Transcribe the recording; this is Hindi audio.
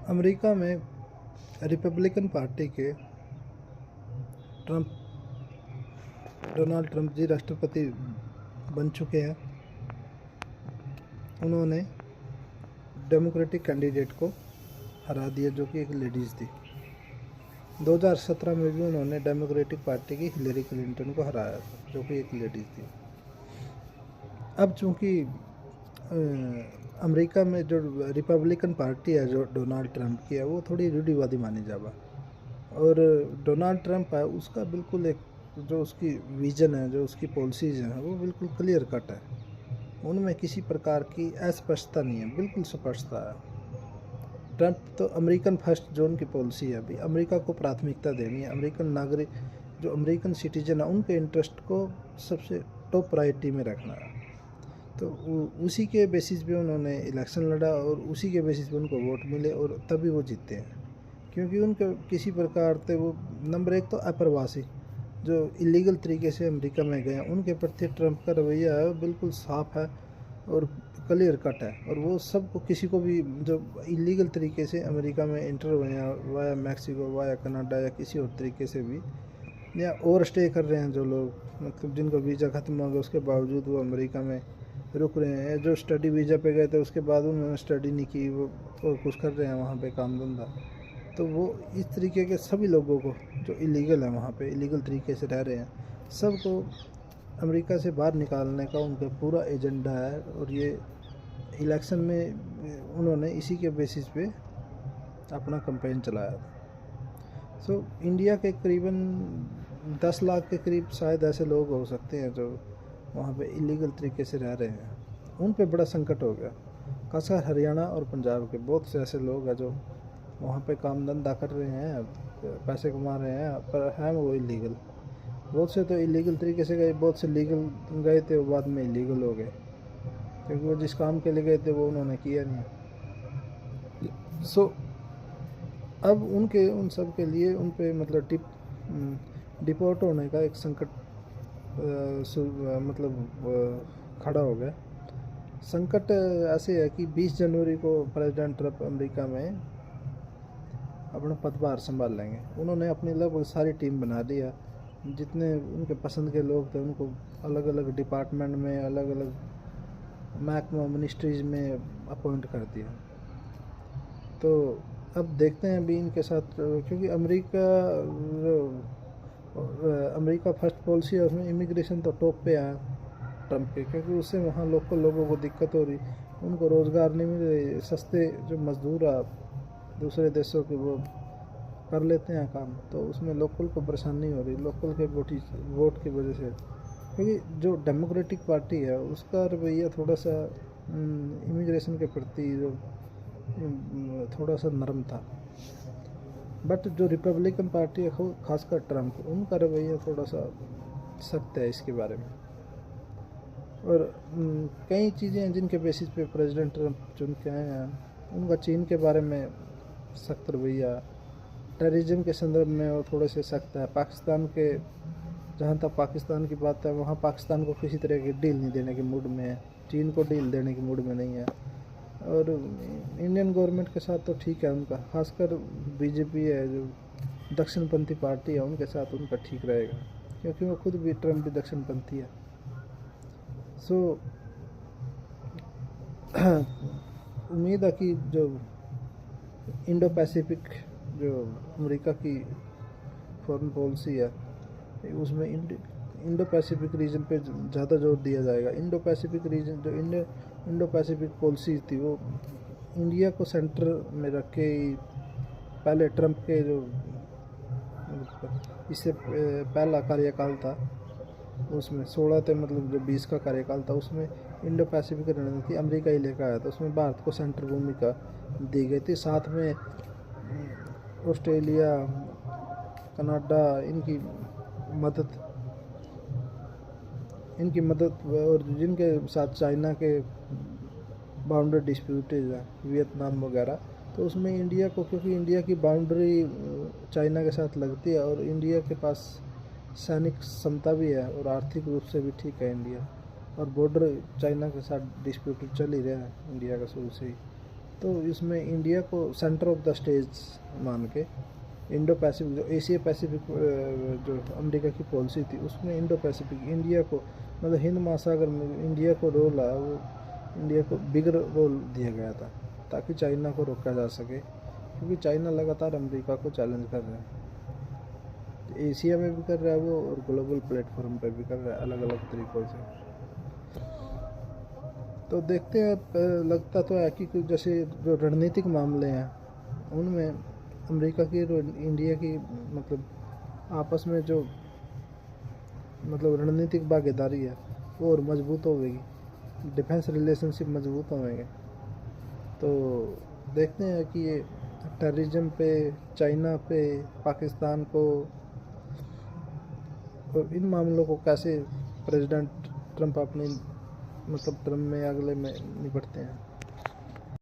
अमेरिका में रिपब्लिकन पार्टी के ट्रम्प डोनाल्ड ट्रम्प जी राष्ट्रपति बन चुके हैं। उन्होंने डेमोक्रेटिक कैंडिडेट को हरा दिया जो कि एक लेडीज़ थी। 2017 में भी उन्होंने डेमोक्रेटिक पार्टी की हिलरी क्लिंटन को हराया था जो कि एक लेडीज़ थी। अब चूँकि अमेरिका में जो रिपब्लिकन पार्टी है जो डोनाल्ड ट्रम्प की है वो थोड़ी रूढ़िवादी मानी जावा, और डोनाल्ड ट्रम्प है उसका बिल्कुल एक जो उसकी विज़न है, जो उसकी पॉलिसीज़ हैं वो बिल्कुल क्लियर कट है। उनमें किसी प्रकार की अस्पष्टता नहीं है, बिल्कुल स्पष्टता है। ट्रम्प तो अमेरिकन फर्स्ट जो उनकी पॉलिसी है, अभी अमेरिका को प्राथमिकता देनी है, अमेरिकन नागरिक जो अमेरिकन सिटीजन है उनके इंटरेस्ट को सबसे टॉप प्रायोरिटी में रखना है। तो उसी के बेसिस पे उन्होंने इलेक्शन लड़ा और उसी के बेसिस पे उनको वोट मिले और तभी वो जीते हैं, क्योंकि उनके किसी प्रकार से वो नंबर एक तो अप्रवासी जो इलीगल तरीके से अमेरिका में गए हैं उनके प्रति ट्रम्प का रवैया है बिल्कुल साफ है और क्लियर कट है। और वो सबको किसी को भी जो इलीगल तरीके से अमेरिका में इंटर हुए हैं वाया मैक्सिको वाया कनाडा या किसी और तरीके से भी, या ओवर स्टे कर रहे हैं जो लोग, मतलब जिनका वीज़ा ख़त्म हो गया उसके बावजूद वो अमेरिका में रुक रहे हैं, जो स्टडी वीज़ा पे गए थे उसके बाद उन्होंने स्टडी नहीं की वो और कुछ कर रहे हैं वहाँ पे काम धंधा, तो वो इस तरीके के सभी लोगों को जो इलीगल है वहाँ पे इलीगल तरीके से रह रहे हैं सबको अमेरिका से बाहर निकालने का उनका पूरा एजेंडा है। और ये इलेक्शन में उन्होंने इसी के बेसिस पे अपना कैंपेन चलाया था। सो इंडिया के करीबन 10 लाख के करीब शायद ऐसे लोग हो सकते हैं जो वहाँ पे इलीगल तरीके से रह रहे हैं, उन पे बड़ा संकट हो गया। खासकर हरियाणा और पंजाब के बहुत से ऐसे लोग हैं जो वहाँ पे काम धंधा कर रहे हैं, पैसे कमा रहे हैं, पर हैं वो इलीगल। बहुत से तो इलीगल तरीके से गए, बहुत से लीगल गए थे वो बाद में इलीगल हो गए, क्योंकि वो जिस काम के लिए गए थे वो उन्होंने किया नहीं। सो अब उन सब के लिए उन पे मतलब डिपोर्ट होने का एक संकट खड़ा हो गया। संकट ऐसे है कि 20 जनवरी को प्रेसिडेंट ट्रम्प अमेरिका में अपना पदभार संभाल लेंगे। उन्होंने अपनी लगभग सारी टीम बना ली है, जितने उनके पसंद के लोग थे उनको अलग अलग डिपार्टमेंट में अलग अलग महकमा मिनिस्ट्रीज में अपॉइंट कर दिया। तो अब देखते हैं अभी इनके साथ, क्योंकि अमेरिका फर्स्ट पॉलिसी है उसमें इमिग्रेशन तो टॉप पे है ट्रम्प के, क्योंकि उससे वहाँ लोकल लोगों को दिक्कत हो रही, उनको रोज़गार नहीं मिल रही, सस्ते जो मज़दूर है दूसरे देशों के वो कर लेते हैं काम, तो उसमें लोकल को परेशानी हो रही लोकल के वोट की वजह से। क्योंकि जो डेमोक्रेटिक पार्टी है उसका रवैया थोड़ा सा इमिग्रेशन के प्रति जो थोड़ा सा नरम था, बट जो रिपब्लिकन पार्टी है खासकर ट्रम्प उनका रवैया थोड़ा सा सख्त है इसके बारे में। और कई चीज़ें हैं जिनके बेसिस पे प्रेसिडेंट ट्रम्प चुन के आए हैं। उनका चीन के बारे में सख्त रवैया, टेररिज्म के संदर्भ में वो थोड़े से सख्त है। पाकिस्तान के जहाँ तक पाकिस्तान की बात है वहाँ पाकिस्तान को किसी तरह की डील नहीं देने के मूड में है, चीन को डील देने के मूड में नहीं है। और इंडियन गवर्नमेंट के साथ तो ठीक है उनका, खासकर बीजेपी है जो दक्षिणपंथी पार्टी है उनके साथ उनका ठीक रहेगा, क्योंकि वो खुद भी ट्रम्प भी दक्षिणपंथी है। सो उम्मीद है कि जो इंडो पैसिफिक जो अमेरिका की फॉरेन पॉलिसी है उसमें इंडो पैसिफिक रीजन पे ज़्यादा जोर दिया जाएगा। इंडो पैसिफिक रीजन जो इंडो पैसिफिक पॉलिसी थी वो इंडिया को सेंटर में रख के पहले ट्रम्प के जो इससे पहला कार्यकाल था उसमें 16 थे, मतलब जो 20 का कार्यकाल था उसमें इंडो पैसिफिक रणनीति अमेरिका ही लेकर आया था, उसमें भारत को सेंटर भूमिका दी गई थी। साथ में ऑस्ट्रेलिया कनाडा इनकी मदद और जिनके साथ चाइना के बाउंड्री डिस्प्यूटेज है वियतनाम वगैरह, तो उसमें इंडिया को, क्योंकि इंडिया की बाउंड्री चाइना के साथ लगती है और इंडिया के पास सैनिक क्षमता भी है और आर्थिक रूप से भी ठीक है इंडिया, और बॉर्डर चाइना के साथ डिस्प्यूटेड चल ही रहा है इंडिया का शुरू से ही। तो इसमें इंडिया को सेंटर ऑफ द स्टेज मान के इंडो पैसिफिक जो एशिया पैसिफिक जो अमेरिका की पॉलिसी थी उसमें इंडो पैसिफिक इंडिया को मतलब हिंद महासागर में इंडिया को रोल है वो इंडिया को बिगर रोल दिया गया था ताकि चाइना को रोका जा सके, क्योंकि चाइना लगातार अमेरिका को चैलेंज कर रहा है। एशिया में भी कर रहा है वो और ग्लोबल प्लेटफॉर्म पे भी कर रहा है अलग अलग तरीक़ों से। तो देखते हैं, लगता तो है कि जैसे जो रणनीतिक मामले हैं उनमें अमेरिका की और इंडिया की मतलब आपस में जो मतलब रणनीतिक भागीदारी है वो और मजबूत होगी, डिफेंस रिलेशनशिप मजबूत होंगे। तो देखते हैं कि ये टेररिज्म पे, चाइना पे, पाकिस्तान को और इन मामलों को कैसे प्रेसिडेंट ट्रंप अपनी मतलब टर्म में अगले में निपटते हैं।